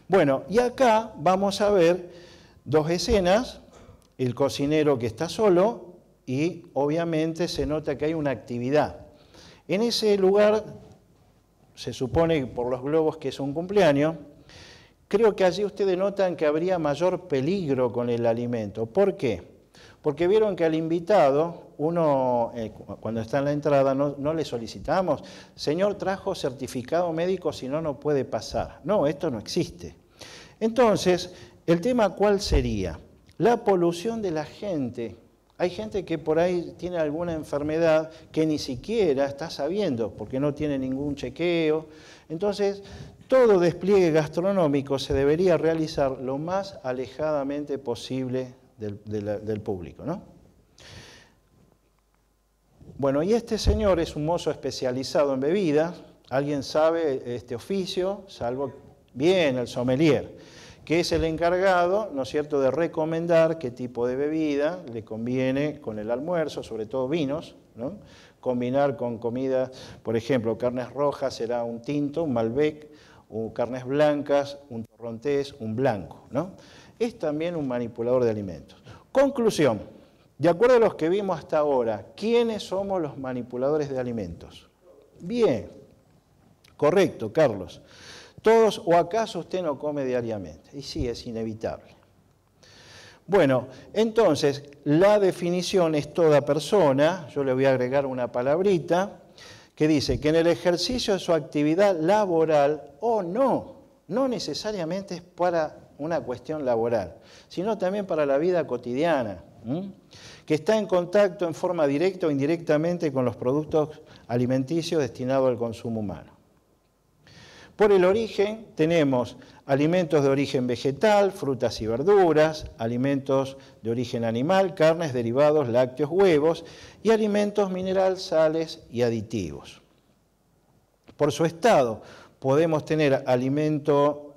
Bueno, y acá vamos a ver dos escenas, el cocinero que está solo y obviamente se nota que hay una actividad. En ese lugar, se supone por los globos que es un cumpleaños, creo que allí ustedes notan que habría mayor peligro con el alimento. ¿Por qué? Porque vieron que al invitado, uno cuando está en la entrada no le solicitamos, señor, trajo certificado médico, si no, no puede pasar. No, esto no existe. Entonces, ¿el tema cuál sería? La polución de la gente. Hay gente que por ahí tiene alguna enfermedad que ni siquiera está sabiendo, porque no tiene ningún chequeo. Entonces, todo despliegue gastronómico se debería realizar lo más alejadamente posible del público, ¿no? Bueno, y este señor es un mozo especializado en bebidas. ¿Alguien sabe este oficio? Salvo bien el sommelier, que es el encargado, ¿no es cierto?, de recomendar qué tipo de bebida le conviene con el almuerzo, sobre todo vinos, ¿no? Combinar con comida, por ejemplo, carnes rojas será un tinto, un Malbec, o carnes blancas, un torrontés, un blanco, ¿no? Es también un manipulador de alimentos. Conclusión, de acuerdo a los que vimos hasta ahora, ¿quiénes somos los manipuladores de alimentos? Bien, correcto, Carlos. ¿Todos o acaso usted no come diariamente? Y sí, es inevitable. Bueno, entonces, la definición es toda persona, yo le voy a agregar una palabrita, que dice que en el ejercicio de su actividad laboral, o no necesariamente es para una cuestión laboral, sino también para la vida cotidiana, que está en contacto en forma directa o indirectamente con los productos alimenticios destinados al consumo humano. Por el origen tenemos alimentos de origen vegetal, frutas y verduras, alimentos de origen animal, carnes, derivados, lácteos, huevos y alimentos mineral, sales y aditivos. Por su estado podemos tener alimento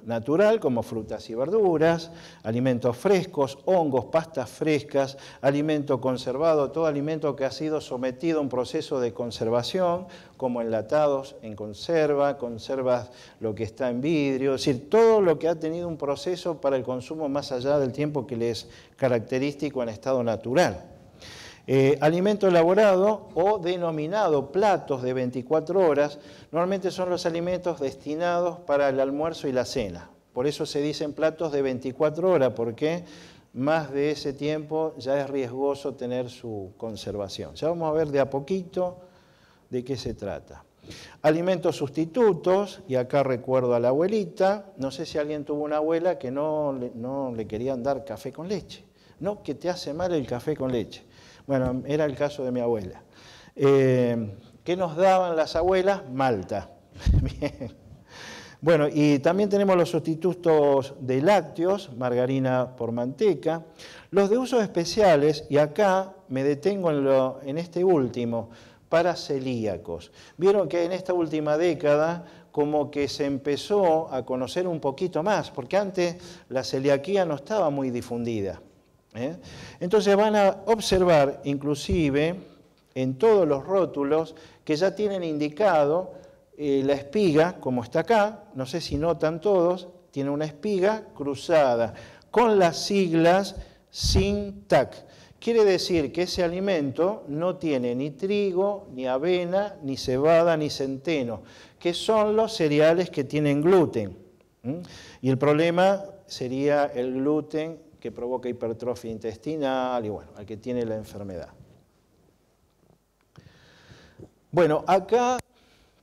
natural como frutas y verduras, alimentos frescos, hongos, pastas frescas, alimento conservado, todo alimento que ha sido sometido a un proceso de conservación, como enlatados en conserva, conservas lo que está en vidrio, es decir, todo lo que ha tenido un proceso para el consumo más allá del tiempo que le es característico en estado natural. Alimento elaborado o denominado platos de 24 horas, normalmente son los alimentos destinados para el almuerzo y la cena. Por eso se dicen platos de 24 horas, porque más de ese tiempo ya es riesgoso tener su conservación. Ya vamos a ver de a poquito de qué se trata. Alimentos sustitutos, y acá recuerdo a la abuelita, no sé si alguien tuvo una abuela que no le querían dar café con leche. No, que te hace mal el café con leche. Bueno, era el caso de mi abuela. ¿Qué nos daban las abuelas? Malta. Bien. Bueno, y también tenemos los sustitutos de lácteos, margarina por manteca. Los de usos especiales, y acá me detengo en este último, para celíacos. Vieron que en esta última década como que se empezó a conocer un poquito más, porque antes la celiaquía no estaba muy difundida. Entonces van a observar inclusive en todos los rótulos que ya tienen indicado la espiga, como está acá, no sé si notan todos, tiene una espiga cruzada con las siglas SINTAC. Quiere decir que ese alimento no tiene ni trigo, ni avena, ni cebada, ni centeno, que son los cereales que tienen gluten. Y el problema sería el gluten que provoca hipertrofia intestinal y bueno, al que tiene la enfermedad. Bueno, acá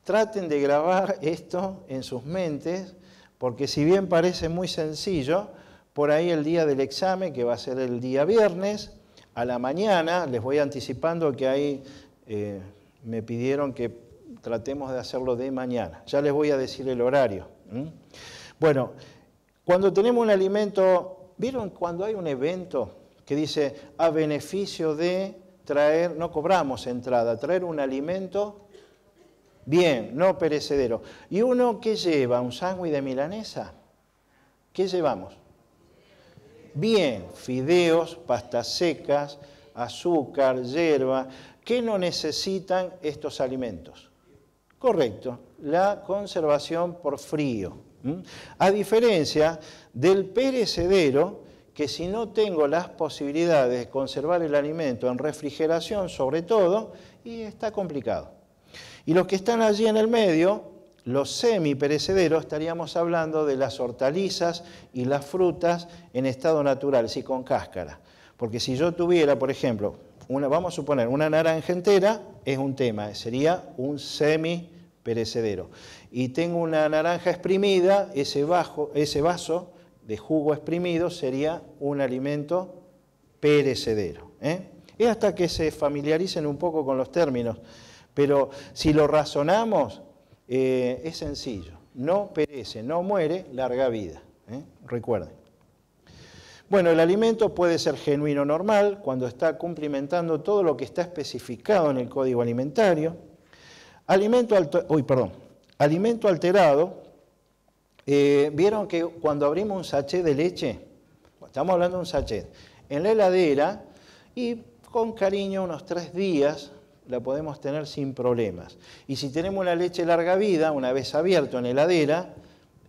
traten de grabar esto en sus mentes, porque si bien parece muy sencillo, por ahí el día del examen, que va a ser el día viernes, a la mañana, les voy anticipando que ahí me pidieron que tratemos de hacerlo de mañana. Ya les voy a decir el horario. Bueno, cuando tenemos un alimento... ¿Vieron cuando hay un evento que dice a beneficio de traer, no cobramos entrada, traer un alimento bien, no perecedero? ¿Y uno qué lleva? ¿Un sándwich de milanesa? ¿Qué llevamos? Bien, fideos, pastas secas, azúcar, hierba. ¿Qué no necesitan estos alimentos? Correcto, la conservación por frío. A diferencia del perecedero, que si no tengo las posibilidades de conservar el alimento en refrigeración, sobre todo, y está complicado. Y los que están allí en el medio, los semiperecederos, estaríamos hablando de las hortalizas y las frutas en estado natural, sí, con cáscara. Porque si yo tuviera, por ejemplo, vamos a suponer una naranja entera, es un tema, sería un semiperecedero. Y tengo una naranja exprimida, ese vaso de jugo exprimido sería un alimento perecedero. Es hasta que se familiaricen un poco con los términos, pero si lo razonamos, es sencillo. No perece, no muere, larga vida. Recuerden. Bueno, el alimento puede ser genuino normal, cuando está cumplimentando todo lo que está especificado en el Código Alimentario. Alimento alterado, vieron que cuando abrimos un sachet de leche, estamos hablando de un sachet, en la heladera y con cariño unos 3 días la podemos tener sin problemas. Y si tenemos una leche larga vida, una vez abierto en heladera,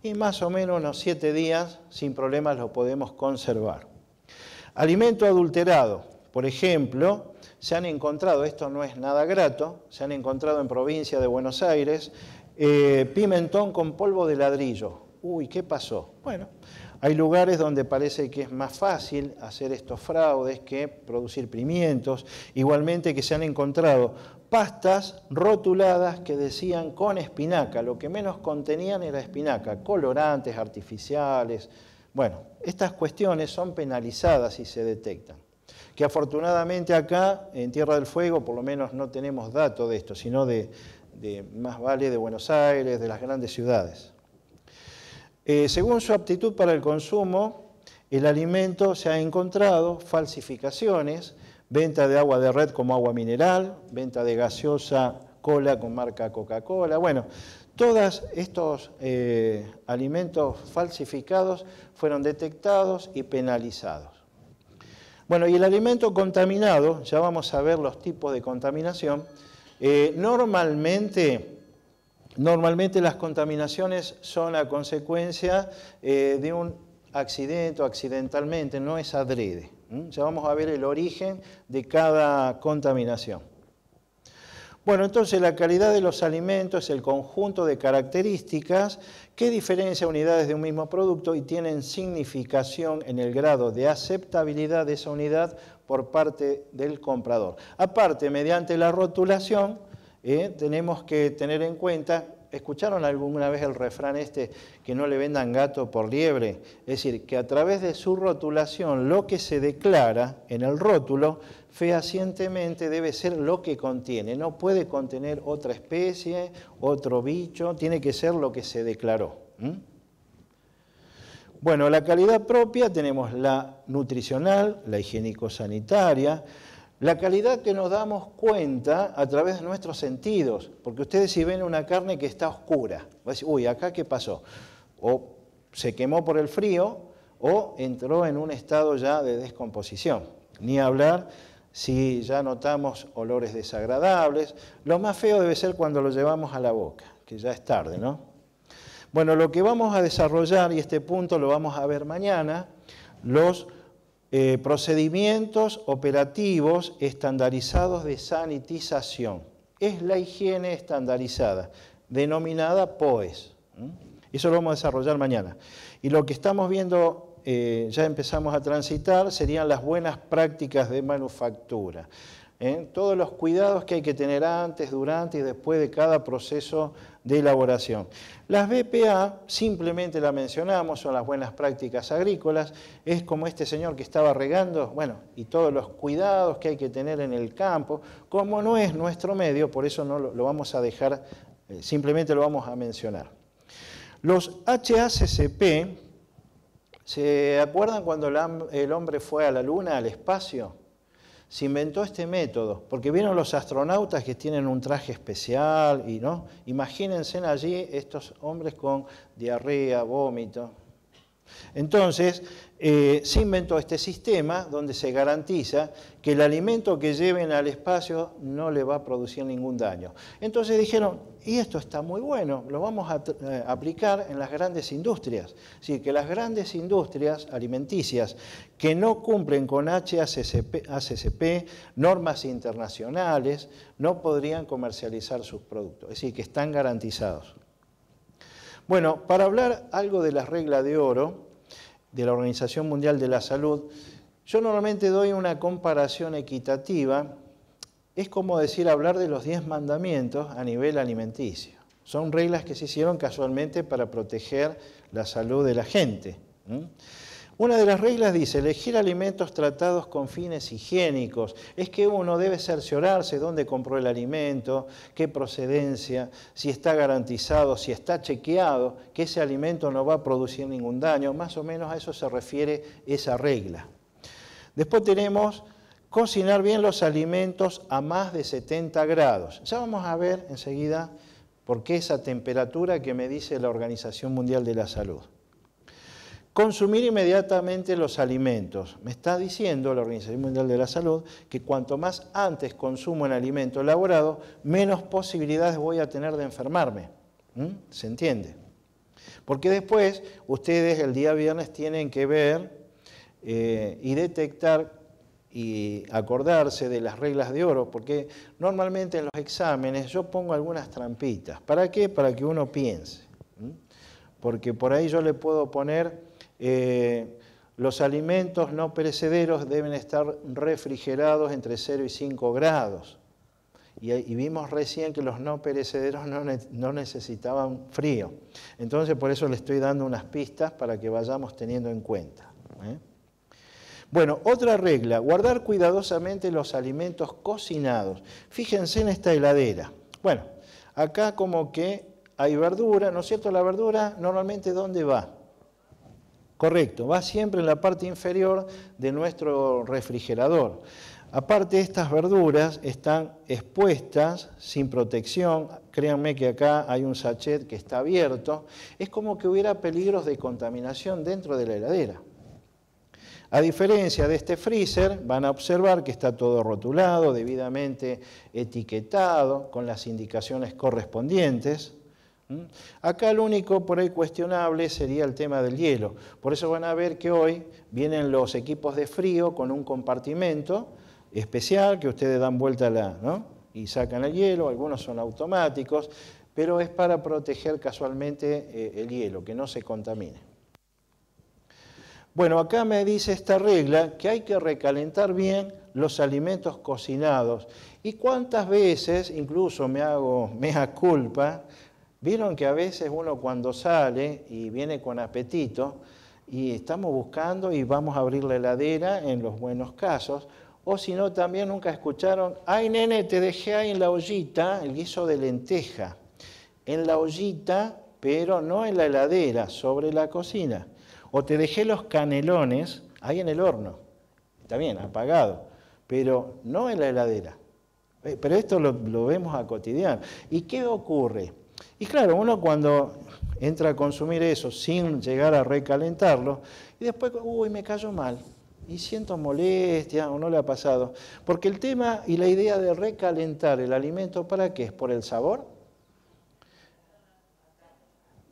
y más o menos unos 7 días sin problemas lo podemos conservar. Alimento adulterado, por ejemplo, se han encontrado, esto no es nada grato, se han encontrado en provincia de Buenos Aires, pimentón con polvo de ladrillo. Uy, ¿qué pasó? Bueno, hay lugares donde parece que es más fácil hacer estos fraudes que producir pimientos. Igualmente que se han encontrado pastas rotuladas que decían con espinaca. Lo que menos contenían era espinaca, colorantes artificiales. Bueno, estas cuestiones son penalizadas si se detectan. Que afortunadamente acá, en Tierra del Fuego, por lo menos no tenemos datos de esto, sino de más vale de Buenos Aires, de las grandes ciudades. Según su aptitud para el consumo, el alimento se ha encontrado falsificaciones, venta de agua de red como agua mineral, venta de gaseosa cola con marca Coca-Cola. Bueno, todos estos alimentos falsificados fueron detectados y penalizados. Bueno, y el alimento contaminado, ya vamos a ver los tipos de contaminación. Normalmente las contaminaciones son a consecuencia de un accidente o accidentalmente, no es adrede. Ya vamos a ver el origen de cada contaminación. Bueno, entonces la calidad de los alimentos es el conjunto de características que diferencia unidades de un mismo producto y tienen significación en el grado de aceptabilidad de esa unidad por parte del comprador. Aparte, mediante la rotulación, tenemos que tener en cuenta, ¿escucharon alguna vez el refrán que no le vendan gato por liebre? Es decir, que a través de su rotulación lo que se declara en el rótulo fehacientemente debe ser lo que contiene. No puede contener otra especie, otro bicho, tiene que ser lo que se declaró. Bueno, la calidad propia tenemos la nutricional, la higiénico-sanitaria, la calidad que nos damos cuenta a través de nuestros sentidos, porque ustedes si ven una carne que está oscura, van a decir, uy, ¿acá qué pasó? O se quemó por el frío o entró en un estado ya de descomposición. Ni hablar si ya notamos olores desagradables. Lo más feo debe ser cuando lo llevamos a la boca, que ya es tarde, ¿no? Bueno, lo que vamos a desarrollar, y este punto lo vamos a ver mañana, los procedimientos operativos estandarizados de sanitización. Es la higiene estandarizada, denominada POES. Eso lo vamos a desarrollar mañana. Y lo que estamos viendo, ya empezamos a transitar, serían las buenas prácticas de manufactura. Todos los cuidados que hay que tener antes, durante y después de cada proceso de elaboración. Las BPA, simplemente la mencionamos, son las buenas prácticas agrícolas, es como este señor que estaba regando, bueno, y todos los cuidados que hay que tener en el campo, como no es nuestro medio, por eso no lo vamos a dejar, simplemente lo vamos a mencionar. Los HACCP, ¿se acuerdan cuando el hombre fue a la Luna, al espacio? Se inventó este método, porque vieron los astronautas que tienen un traje especial, y ¿no? Imagínense allí estos hombres con diarrea, vómito. Entonces, se inventó este sistema donde se garantiza que el alimento que lleven al espacio no le va a producir ningún daño. Entonces dijeron, y esto está muy bueno, lo vamos a aplicar en las grandes industrias. Es decir, que las grandes industrias alimenticias que no cumplen con HACCP, normas internacionales, no podrían comercializar sus productos. Es decir, que están garantizados. Bueno, para hablar algo de las reglas de oro de la Organización Mundial de la Salud, yo normalmente doy una comparación equitativa. Es como decir, hablar de los 10 mandamientos a nivel alimenticio. Son reglas que se hicieron casualmente para proteger la salud de la gente. Una de las reglas dice, elegir alimentos tratados con fines higiénicos. Es que uno debe cerciorarse dónde compró el alimento, qué procedencia, si está garantizado, si está chequeado, que ese alimento no va a producir ningún daño. Más o menos a eso se refiere esa regla. Después tenemos cocinar bien los alimentos a más de 70 grados. Ya vamos a ver enseguida por qué esa temperatura que me dice la Organización Mundial de la Salud. Consumir inmediatamente los alimentos. Me está diciendo la Organización Mundial de la Salud que cuanto más antes consumo un alimento elaborado, menos posibilidades voy a tener de enfermarme. ¿Se entiende? Porque después ustedes el día viernes tienen que ver y detectar y acordarse de las reglas de oro, porque normalmente en los exámenes yo pongo algunas trampitas. ¿Para qué? Para que uno piense. Porque por ahí yo le puedo poner, los alimentos no perecederos deben estar refrigerados entre 0 y 5 grados. Y vimos recién que los no perecederos no necesitaban frío. Entonces por eso le estoy dando unas pistas para que vayamos teniendo en cuenta. Bueno, otra regla, guardar cuidadosamente los alimentos cocinados. Fíjense en esta heladera. Bueno, acá como que hay verdura, ¿no es cierto? La verdura normalmente ¿dónde va? Correcto, va siempre en la parte inferior de nuestro refrigerador. Aparte, estas verduras están expuestas sin protección. Créanme que acá hay un sachet que está abierto. Es como que hubiera peligros de contaminación dentro de la heladera. A diferencia de este freezer, van a observar que está todo rotulado, debidamente etiquetado, con las indicaciones correspondientes. Acá lo único por ahí cuestionable sería el tema del hielo. Por eso van a ver que hoy vienen los equipos de frío con un compartimento especial que ustedes dan vuelta y sacan el hielo, algunos son automáticos, pero es para proteger casualmente el hielo, que no se contamine. Bueno, acá me dice esta regla que hay que recalentar bien los alimentos cocinados. ¿Y cuántas veces, incluso me hago mea culpa, vieron que a veces uno cuando sale y viene con apetito y estamos buscando y vamos a abrir la heladera en los buenos casos, o si no también nunca escucharon, ay nene, te dejé ahí en la ollita el guiso de lenteja, en la ollita, pero no en la heladera, sobre la cocina. O te dejé los canelones ahí en el horno, está bien, apagado, pero no en la heladera. Pero esto lo vemos a cotidiano. ¿Y qué ocurre? Y claro, uno cuando entra a consumir eso sin llegar a recalentarlo, y después, uy, me cayó mal, y siento molestia, o no le ha pasado. Porque el tema y la idea de recalentar el alimento, ¿para qué? ¿Es por el sabor?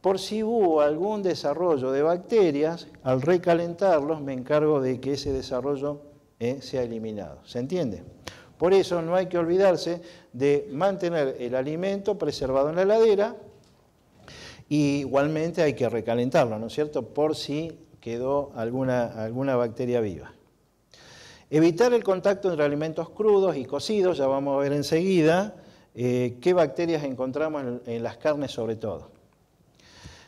Por si hubo algún desarrollo de bacterias, al recalentarlos me encargo de que ese desarrollo sea eliminado. ¿Se entiende? Por eso no hay que olvidarse de mantener el alimento preservado en la heladera y igualmente hay que recalentarlo, ¿no es cierto? Por si quedó alguna bacteria viva. Evitar el contacto entre alimentos crudos y cocidos, ya vamos a ver enseguida qué bacterias encontramos en las carnes sobre todo.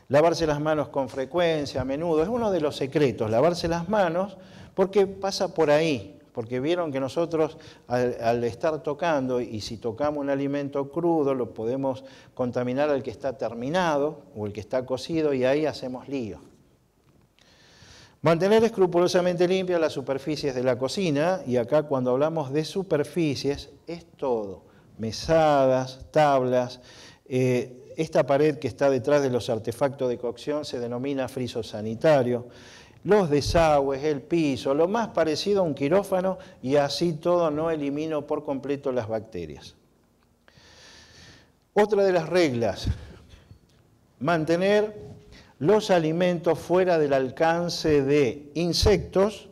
Lavarse las manos con frecuencia, a menudo, es uno de los secretos, lavarse las manos, porque pasa por ahí, porque vieron que nosotros al estar tocando, y si tocamos un alimento crudo, lo podemos contaminar al que está terminado o el que está cocido, y ahí hacemos lío. Mantener escrupulosamente limpias las superficies de la cocina, y acá cuando hablamos de superficies, es todo, mesadas, tablas, Esta pared que está detrás de los artefactos de cocción se denomina friso sanitario. Los desagües, el piso, lo más parecido a un quirófano, y así todo no elimino por completo las bacterias. Otra de las reglas, mantener los alimentos fuera del alcance de insectos,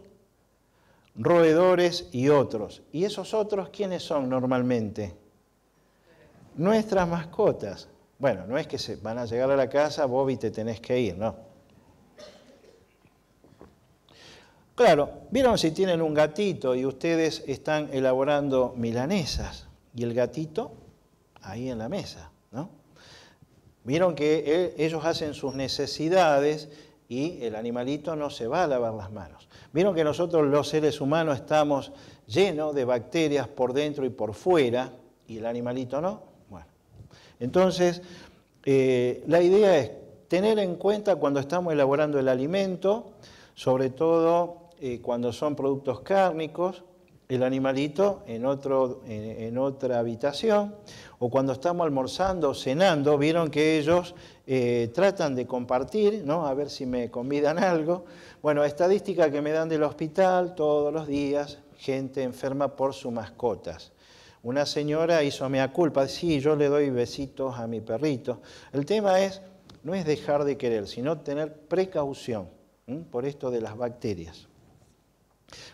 roedores y otros. ¿Y esos otros quiénes son normalmente? Nuestras mascotas. Bueno, no es que se van a llegar a la casa, vos y te tenés que ir, no. Claro, vieron si tienen un gatito y ustedes están elaborando milanesas y el gatito ahí en la mesa, ¿no? Vieron que ellos hacen sus necesidades y el animalito no se va a lavar las manos. Vieron que nosotros los seres humanos estamos llenos de bacterias por dentro y por fuera y el animalito no. Bueno, entonces la idea es tener en cuenta cuando estamos elaborando el alimento, sobre todo cuando son productos cárnicos, el animalito en otra habitación, o cuando estamos almorzando o cenando, vieron que ellos tratan de compartir, ¿no? A ver si me convidan algo. Bueno, estadística que me dan del hospital todos los días, gente enferma por sus mascotas. Una señora hizo mea culpa, sí, yo le doy besitos a mi perrito. El tema no es dejar de querer, sino tener precaución por esto de las bacterias.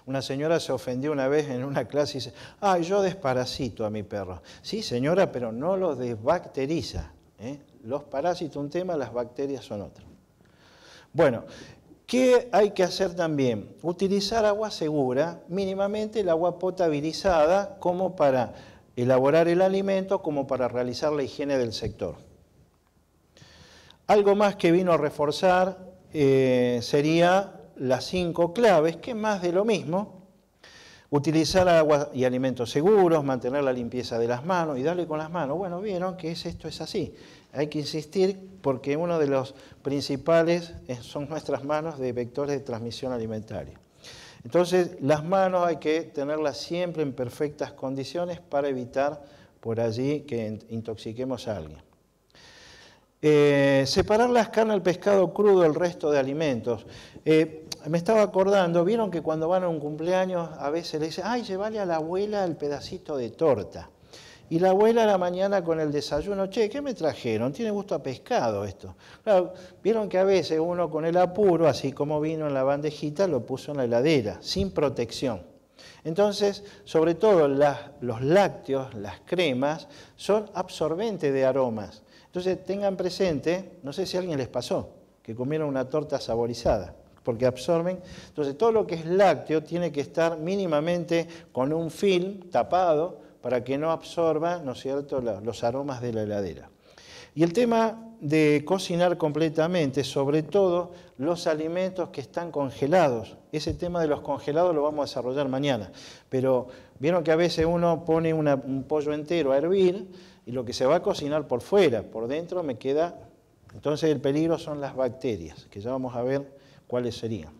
Una señora se ofendió una vez en una clase y dice, yo desparasito a mi perro. Sí, señora, pero no los desbacteriza. Los parásitos un tema, las bacterias son otro. Bueno, ¿qué hay que hacer también? Utilizar agua segura, mínimamente el agua potabilizada, como para elaborar el alimento, como para realizar la higiene del sector. Algo más que vino a reforzar sería las 5 claves, que es más de lo mismo. Utilizar agua y alimentos seguros, mantener la limpieza de las manos y darle con las manos. Bueno, vieron que esto es así. Hay que insistir porque uno de los principales son nuestras manos de vectores de transmisión alimentaria. Entonces, las manos hay que tenerlas siempre en perfectas condiciones para evitar por allí que intoxiquemos a alguien. Separar las carnes, el pescado crudo del resto de alimentos. Me estaba acordando, vieron que cuando van a un cumpleaños a veces le dicen, llévale a la abuela el pedacito de torta. Y la abuela a la mañana con el desayuno, che, ¿qué me trajeron? Tiene gusto a pescado esto. Claro, vieron que a veces uno con el apuro, así como vino en la bandejita, lo puso en la heladera, sin protección. Entonces, sobre todo los lácteos, las cremas, son absorbentes de aromas. Entonces tengan presente, no sé si a alguien les pasó, que comieron una torta saborizada, porque absorben. Entonces todo lo que es lácteo tiene que estar mínimamente con un film tapado para que no absorba, ¿no es cierto?, los aromas de la heladera. Y el tema de cocinar completamente, sobre todo los alimentos que están congelados. Ese tema de los congelados lo vamos a desarrollar mañana. Pero vieron que a veces uno pone un pollo entero a hervir y lo que se va a cocinar por fuera, por dentro me queda. Entonces el peligro son las bacterias, que ya vamos a ver cuáles serían.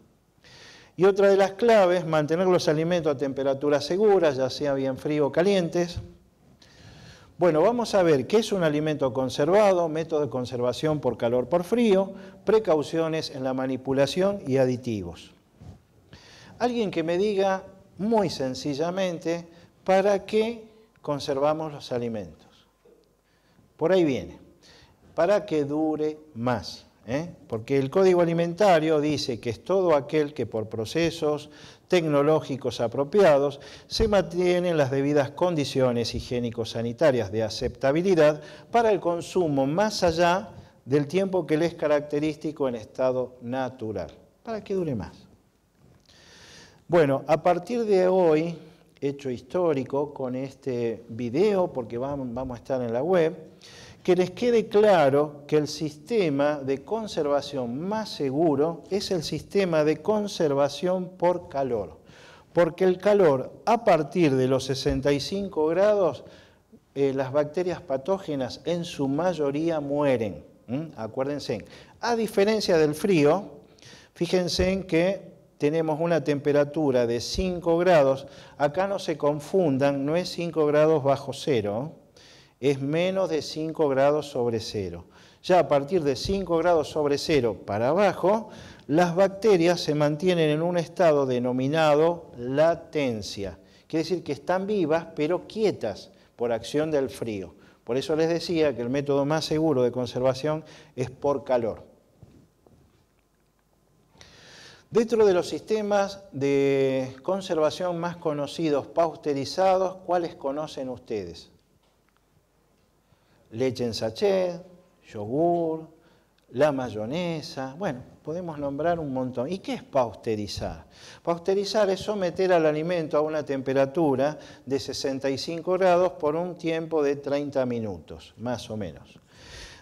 Y otra de las claves, mantener los alimentos a temperaturas seguras, ya sea bien frío o calientes. Bueno, vamos a ver qué es un alimento conservado, método de conservación por calor, por frío, precauciones en la manipulación y aditivos. Alguien que me diga muy sencillamente para qué conservamos los alimentos. Por ahí viene, para que dure más. Porque el Código Alimentario dice que es todo aquel que por procesos tecnológicos apropiados se mantienen las debidas condiciones higiénico-sanitarias de aceptabilidad para el consumo más allá del tiempo que le es característico en estado natural, para que dure más. Bueno, a partir de hoy, hecho histórico con este video, porque vamos a estar en la web, que les quede claro que el sistema de conservación más seguro es el sistema de conservación por calor. Porque el calor, a partir de los 65 grados, las bacterias patógenas en su mayoría mueren. Acuérdense. A diferencia del frío, fíjense en que tenemos una temperatura de 5 grados. Acá no se confundan, no es 5 grados bajo cero. es menos de 5 grados sobre cero. Ya a partir de 5 grados sobre cero para abajo, las bacterias se mantienen en un estado denominado latencia. Quiere decir que están vivas pero quietas por acción del frío. Por eso les decía que el método más seguro de conservación es por calor. Dentro de los sistemas de conservación más conocidos, pasteurizados, ¿cuáles conocen ustedes? Leche en sachet, yogur, la mayonesa, bueno, podemos nombrar un montón. ¿Y qué es pasteurizar? Pasteurizar es someter al alimento a una temperatura de 65 grados por un tiempo de 30 minutos, más o menos.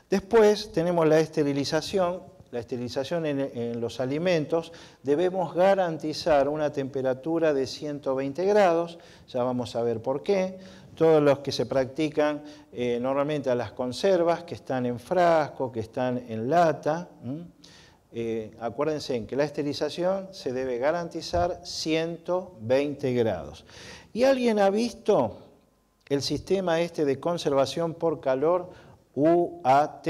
Después tenemos la esterilización. La esterilización en los alimentos, debemos garantizar una temperatura de 120 grados, ya vamos a ver por qué. Todos los que se practican normalmente a las conservas, que están en frasco, que están en lata, acuérdense que la esterilización se debe garantizar 120 grados. ¿Y alguien ha visto el sistema este de conservación por calor UAT?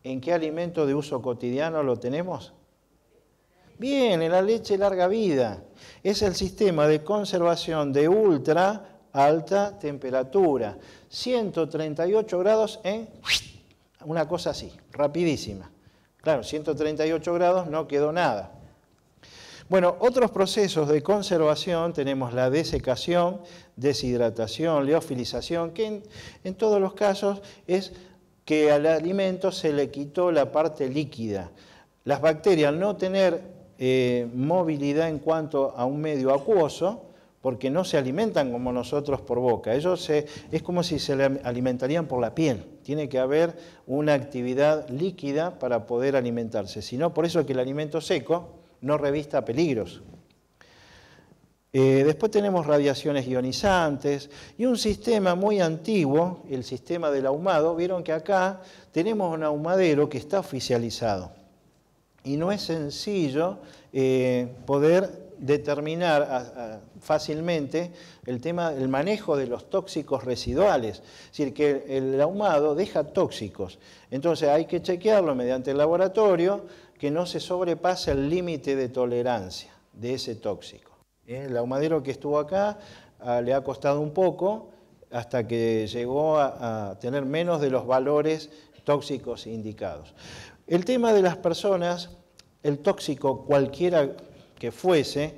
¿En qué alimento de uso cotidiano lo tenemos? Bien, en la leche larga vida. Es el sistema de conservación de ultra alta temperatura. 138 grados en una cosa así, rapidísima. Claro, 138 grados no quedó nada. Bueno, otros procesos de conservación tenemos la desecación, deshidratación, liofilización, que en todos los casos es que al alimento se le quitó la parte líquida. Las bacterias al no tener movilidad en cuanto a un medio acuoso, porque no se alimentan como nosotros por boca, ellos es como si se alimentarían por la piel. Tiene que haber una actividad líquida para poder alimentarse, si no, por eso es que el alimento seco no revista peligros. Después tenemos radiaciones ionizantes y un sistema muy antiguo, el sistema del ahumado. Vieron que acá tenemos un ahumadero que está oficializado y no es sencillo poder determinar fácilmente el manejo de los tóxicos residuales. Es decir, que el ahumado deja tóxicos. Entonces hay que chequearlo mediante el laboratorio que no se sobrepase el límite de tolerancia de ese tóxico. El ahumadero que estuvo acá le ha costado un poco hasta que llegó a tener menos de los valores tóxicos indicados. El tema de las personas, el tóxico cualquiera que fuese,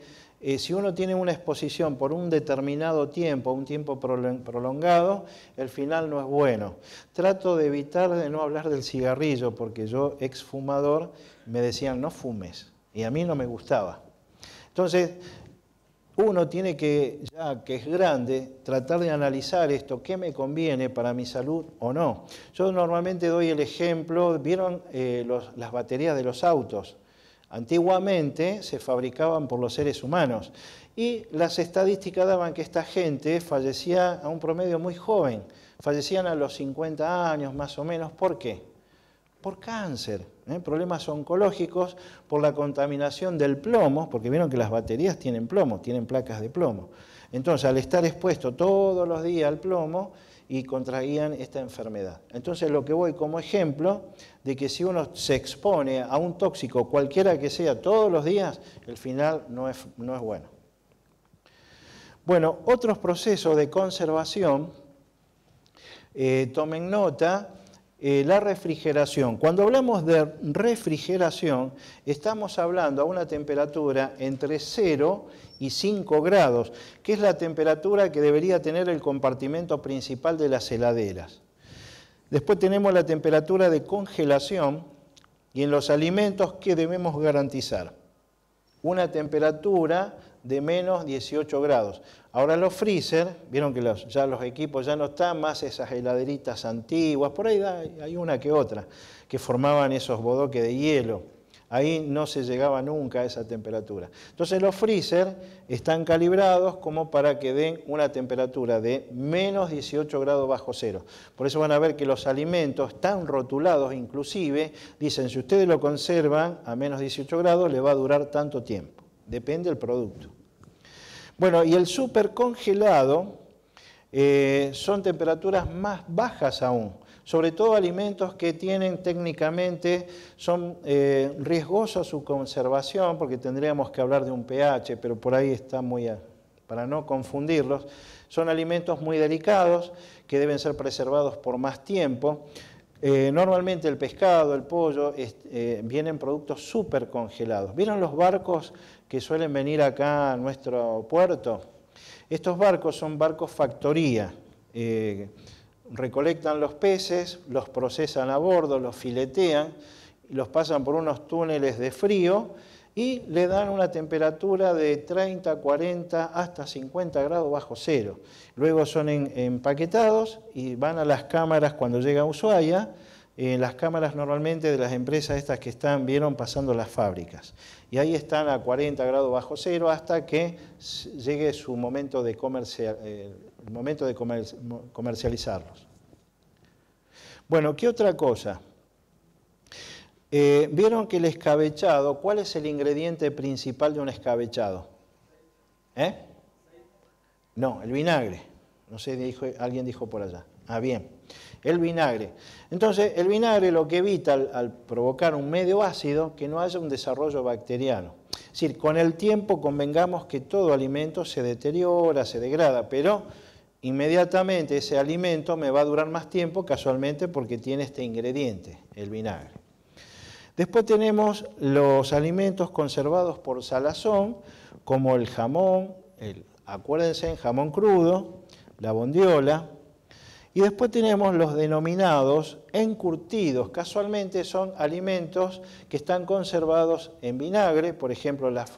si uno tiene una exposición por un determinado tiempo, un tiempo prolongado, el final no es bueno. Trato de evitar de no hablar del cigarrillo, porque yo, exfumador, me decían no fumes, y a mí no me gustaba. Entonces, uno tiene que, ya que es grande, tratar de analizar esto, qué me conviene para mi salud o no. Yo normalmente doy el ejemplo, ¿vieron las baterías de los autos? Antiguamente se fabricaban por los seres humanos y las estadísticas daban que esta gente fallecía a un promedio muy joven, fallecían a los 50 años más o menos. ¿Por qué? Por cáncer, problemas oncológicos, por la contaminación del plomo, porque vieron que las baterías tienen plomo, tienen placas de plomo. Entonces, al estar expuesto todos los días al plomo, y contraían esta enfermedad. Entonces, lo que voy como ejemplo de que si uno se expone a un tóxico, cualquiera que sea, todos los días, el final no es bueno. Bueno, otros procesos de conservación, tomen nota, la refrigeración. Cuando hablamos de refrigeración, estamos hablando a una temperatura entre 0 y 5 grados, que es la temperatura que debería tener el compartimento principal de las heladeras. Después tenemos la temperatura de congelación y en los alimentos, ¿qué debemos garantizar? Una temperatura de menos 18 grados. Ahora los freezer, vieron que ya los equipos ya no están más esas heladeritas antiguas, por ahí hay una que otra, que formaban esos bodoques de hielo. Ahí no se llegaba nunca a esa temperatura. Entonces los freezer están calibrados como para que den una temperatura de menos 18 grados bajo cero. Por eso van a ver que los alimentos están rotulados, inclusive, dicen, si ustedes lo conservan a menos 18 grados, le va a durar tanto tiempo. Depende del producto. Bueno, y el supercongelado son temperaturas más bajas aún, sobre todo alimentos que tienen técnicamente, son riesgosos su conservación, porque tendríamos que hablar de un pH, pero por ahí está para no confundirlos, son alimentos muy delicados que deben ser preservados por más tiempo. Normalmente el pescado, el pollo, vienen productos súper congelados. ¿Vieron los barcos que suelen venir acá a nuestro puerto? Estos barcos son barcos factoría. Recolectan los peces, los procesan a bordo, los filetean, los pasan por unos túneles de frío y le dan una temperatura de 30, 40, hasta 50 grados bajo cero. Luego son empaquetados y van a las cámaras cuando llega a Ushuaia, las cámaras normalmente de las empresas estas que vieron pasando las fábricas. Y ahí están a 40 grados bajo cero hasta que llegue su momento de comercializarlos. Bueno, ¿qué otra cosa? ¿Vieron que el escabechado, cuál es el ingrediente principal de un escabechado? No, el vinagre. No sé, alguien dijo por allá. Ah, bien. El vinagre. Entonces, el vinagre lo que evita al provocar un medio ácido, que no haya un desarrollo bacteriano. Es decir, con el tiempo convengamos que todo alimento se deteriora, se degrada, pero inmediatamente ese alimento me va a durar más tiempo, casualmente porque tiene este ingrediente, el vinagre. Después tenemos los alimentos conservados por salazón, como el jamón, acuérdense, jamón crudo, la bondiola. Y después tenemos los denominados encurtidos. Casualmente son alimentos que están conservados en vinagre, por ejemplo, las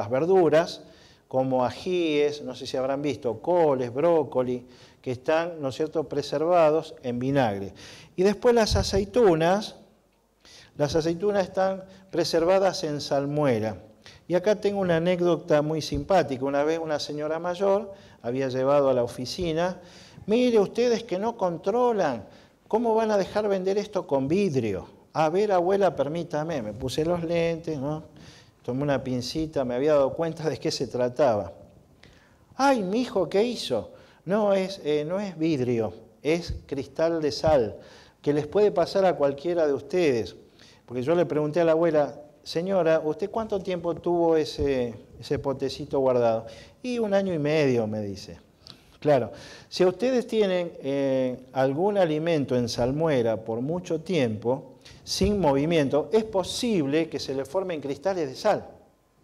verduras, como ajíes, no sé si habrán visto, coles, brócoli, que están, ¿no es cierto?, preservados en vinagre. Y después las aceitunas están preservadas en salmuera. Y acá tengo una anécdota muy simpática. Una vez una señora mayor había llevado a la oficina, mire ustedes que no controlan, ¿cómo van a dejar vender esto con vidrio? A ver, abuela, permítame, me puse los lentes, ¿no? Tomé una pincita, me había dado cuenta de qué se trataba. Ay, mijo, ¿qué hizo? No es vidrio, es cristal de sal, que les puede pasar a cualquiera de ustedes. Porque yo le pregunté a la abuela, señora, ¿usted cuánto tiempo tuvo ese potecito guardado? Y 1 año y medio, me dice. Claro, si ustedes tienen algún alimento en salmuera por mucho tiempo, sin movimiento, es posible que se le formen cristales de sal.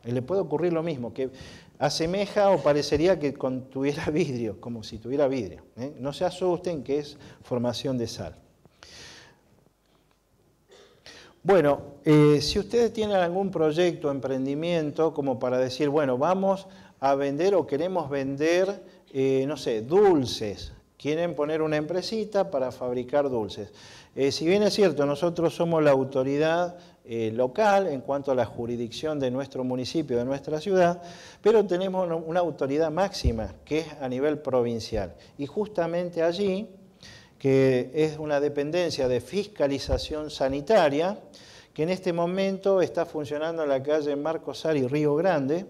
Y le puede ocurrir lo mismo, que asemeja o parecería que tuviera vidrio, como si tuviera vidrio. No se asusten que es formación de sal. Bueno, si ustedes tienen algún proyecto, emprendimiento, como para decir, bueno, vamos a vender o queremos vender, no sé, dulces, quieren poner una empresita para fabricar dulces. Si bien es cierto, nosotros somos la autoridad local en cuanto a la jurisdicción de nuestro municipio, de nuestra ciudad, pero tenemos una autoridad máxima que es a nivel provincial. Y justamente allí, que es una dependencia de fiscalización sanitaria, que en este momento está funcionando en la calle Marcos Ari, Río Grande,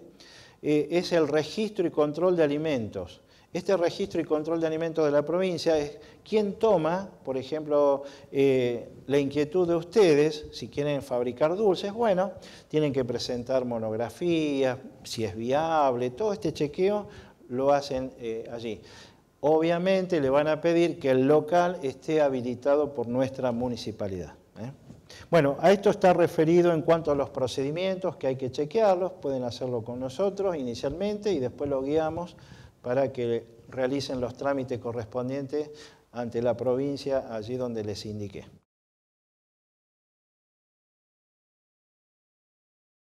es el registro y control de alimentos. Este registro y control de alimentos de la provincia es quien toma, por ejemplo, la inquietud de ustedes, si quieren fabricar dulces, bueno, tienen que presentar monografías, si es viable, todo este chequeo lo hacen allí. Obviamente le van a pedir que el local esté habilitado por nuestra municipalidad. Bueno, a esto está referido en cuanto a los procedimientos que hay que chequearlos, pueden hacerlo con nosotros inicialmente y después lo guiamos para que realicen los trámites correspondientes ante la provincia allí donde les indiqué.